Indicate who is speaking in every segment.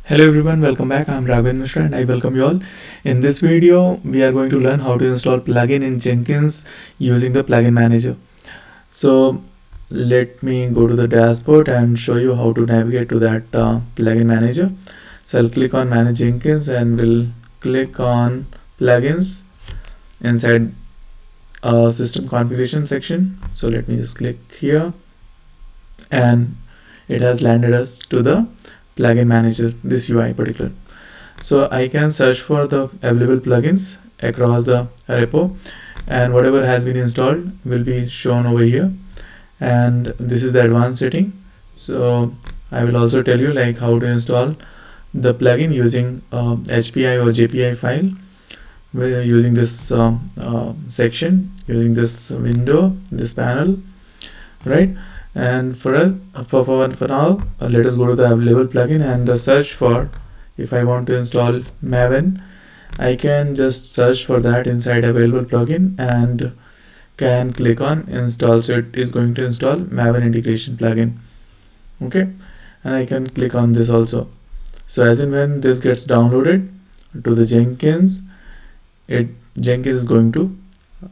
Speaker 1: Hello everyone, welcome back. I'm Raghavendra Mishra and I welcome you all. In this video, we are going to learn how to install plugin in Jenkins using the plugin manager. So let me go to the dashboard and show you how to navigate to that plugin manager. So I'll click on manage Jenkins and we'll click on plugins inside system configuration section. So let me just click here and it has landed us to the plugin manager, this UI particular. So I can search for the available plugins across the repo and whatever has been installed will be shown over here, and this is the advanced setting. So I will also tell you like how to install the plugin using HPI or JPI file. We're using this section, using this window, this panel, right? And for now, let us go to the available plugin and search for, if I want to install Maven, I can just search for that inside available plugin and can click on install. So it is going to install Maven integration plugin. Okay, and I can click on this also. So as and when this gets downloaded to the Jenkins, Jenkins is going to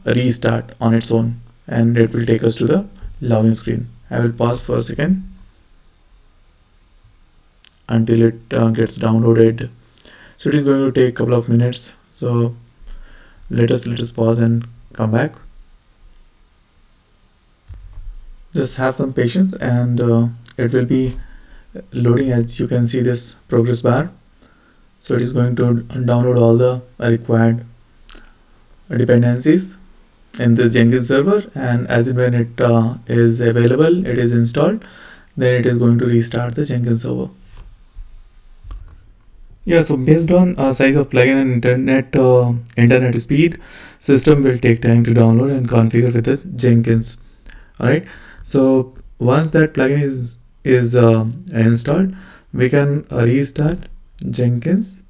Speaker 1: restart on its own and it will take us to the login screen. I will pause for a second until it gets downloaded. So it is going to take a couple of minutes. So let us pause and come back. Just have some patience and it will be loading. As you can see this progress bar. So it is going to download all the required dependencies in this Jenkins server, and as and when it is available, it is installed, then it is going to restart the Jenkins server. Yeah, so based on size of plugin and internet speed, system will take time to download and configure with the Jenkins. All right. So once that plugin is installed, we can restart Jenkins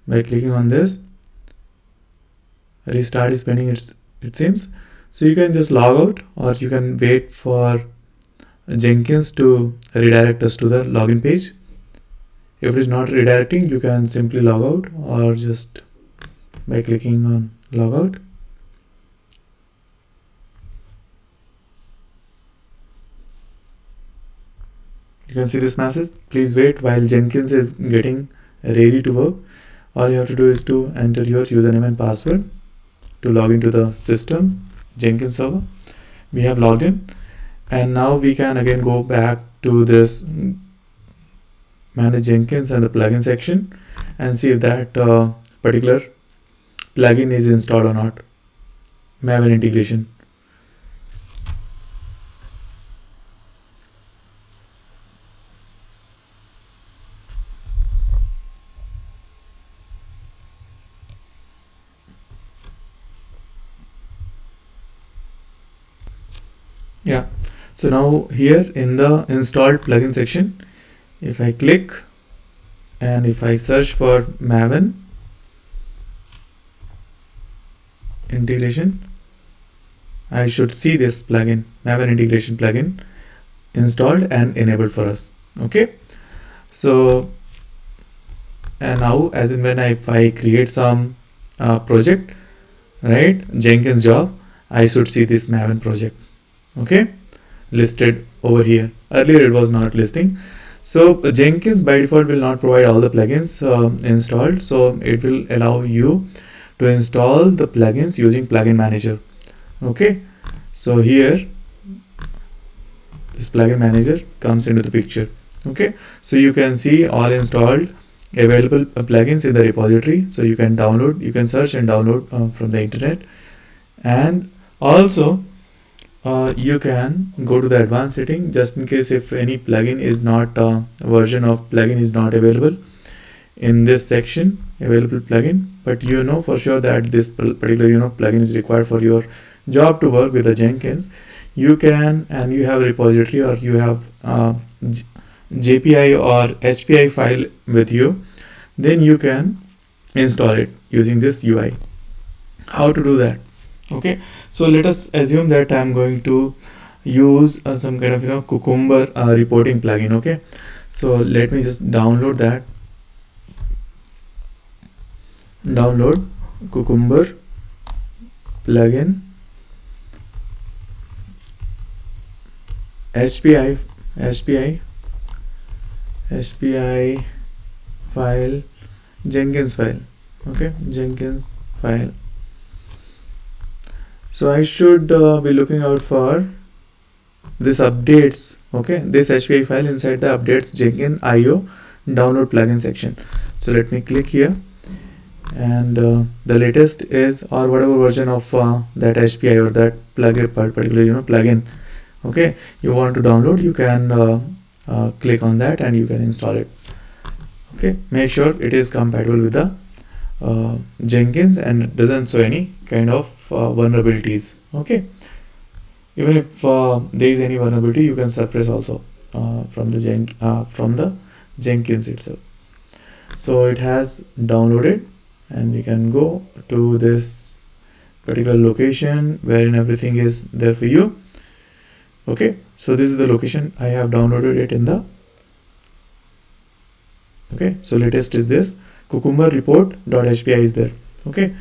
Speaker 1: by clicking on this. Restart is pending, it seems. So you can just log out, or you can wait for Jenkins to redirect us to the login page. If it is not redirecting, you can simply log out, or just by clicking on log out. You can see this message. Please wait while Jenkins is getting ready to work. All you have to do is to enter your username and password to log into the system Jenkins server. We have logged in, and now we can again go back to this manage Jenkins and the plugin section and see if that particular plugin is installed or not. Maven integration. Yeah, so now here in the installed plugin section, if I click and if I search for Maven integration, I should see this plugin, Maven integration plugin, installed and enabled for us. Okay, so and now as in when if I create some project, right, Jenkins job, I should see this Maven project. Okay, listed over here. Earlier it was not listing. So Jenkins by default will not provide all the plugins installed, so it will allow you to install the plugins using plugin manager. Okay, so here this plugin manager comes into the picture. Okay, so you can see all installed available plugins in the repository, so you can download, you can search and download from the internet, and also you can go to the advanced setting just in case if any plugin is not version of plugin is not available in this section, available plugin, but you know for sure that this particular plugin is required for your job to work with the Jenkins. You can, and you have a repository or you have JPI or HPI file with you, then you can install it using this UI. How to do that? Okay, so let us assume that I'm going to use some kind of Cucumber reporting plugin. Okay, So let me just download that. Download Cucumber plugin HPI file, Jenkins file. Okay, Jenkins file. So I should be looking out for this updates. Okay, this HPI file inside the updates Jenkins IO download plugin section. So let me click here, and the latest is, or whatever version of that HPI or that plugin, particular plugin, okay, you want to download, you can click on that and you can install it. Okay, make sure it is compatible with the Jenkins and it doesn't show any kind of vulnerabilities. Okay, even if there is any vulnerability, you can suppress also from the Jenkins itself. So it has downloaded, and we can go to this particular location wherein everything is there for you. Okay, so this is the location I have downloaded it in the. Okay, so latest is this cucumber report.hpi is there. Okay,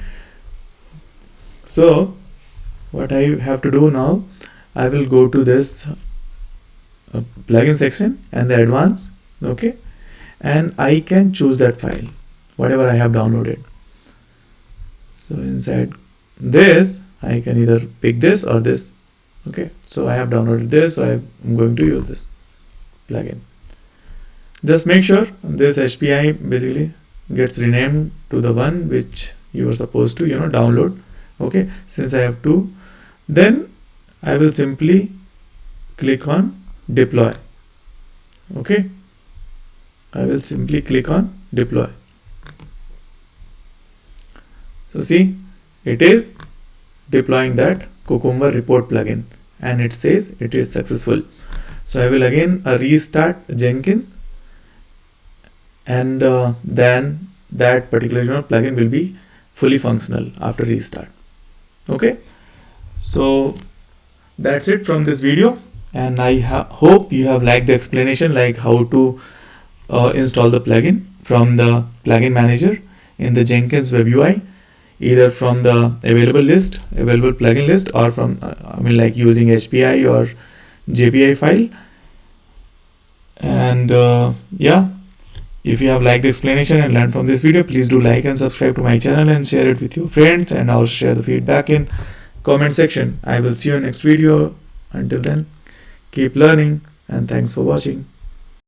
Speaker 1: so what I have to do now, I will go to this plugin section and the advanced. Okay, and I can choose that file whatever I have downloaded. So inside this I can either pick this or this. Okay, so I have downloaded this, so I'm going to use this plugin. Just make sure this HPI basically gets renamed to the one which you are supposed to download. Okay, since I have two, then I will simply click on deploy. Okay, I will simply click on deploy. So see, it is deploying that Cucumber report plugin and it says it is successful. So I will again restart Jenkins, and then that particular plugin will be fully functional after restart. Okay, so that's it from this video, and I hope you have liked the explanation, like how to install the plugin from the plugin manager in the Jenkins web UI, either from the available plugin list, or from like using HPI or JPI file. And yeah, if you have liked the explanation and learned from this video, please do like and subscribe to my channel and share it with your friends, and I'll share the feedback in comment section. I will see you in next video. Until then, keep learning, and thanks for watching.